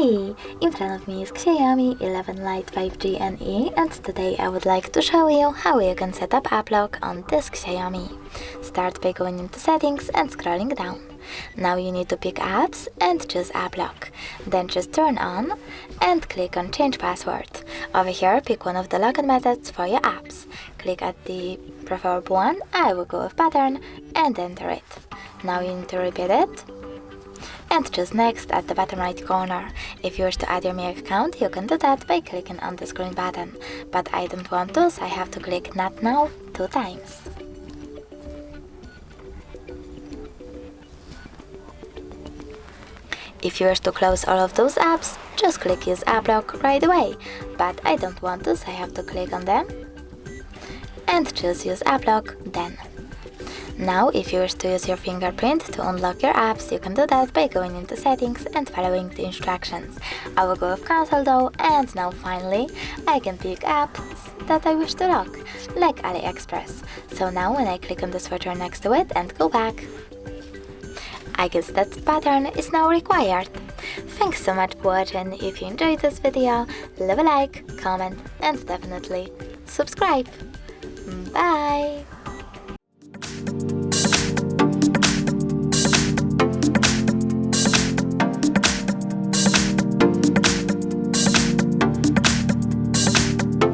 Hey! In front of me is XIAOMI 11 Lite 5G NE, and today I would like to show you how you can set up app lock on this XIAOMI. Start by going into settings and scrolling down. Now you need to pick apps and choose app lock. Then just turn on and click on change password. Over here pick one of the login methods for your apps. Click at the preferred one, I will go with pattern, and enter it. Now you need to repeat it and choose next at the bottom right corner. If you wish to add your Mi account, you can do that by clicking on this green button, but I don't want to, so I have to click not now 2 times. If you wish to close all of those apps, just click use app lock right away, but I don't want to, so I have to click on them and choose use app lock then. Now, if you wish to use your fingerprint to unlock your apps, you can do that by going into settings and following the instructions. I will go with cancel though, and now finally I can pick apps that I wish to lock, like AliExpress. So now when I click on the switcher next to it and go back, I guess that pattern is now required. Thanks so much for watching. If you enjoyed this video, leave a like, comment and definitely subscribe. Bye!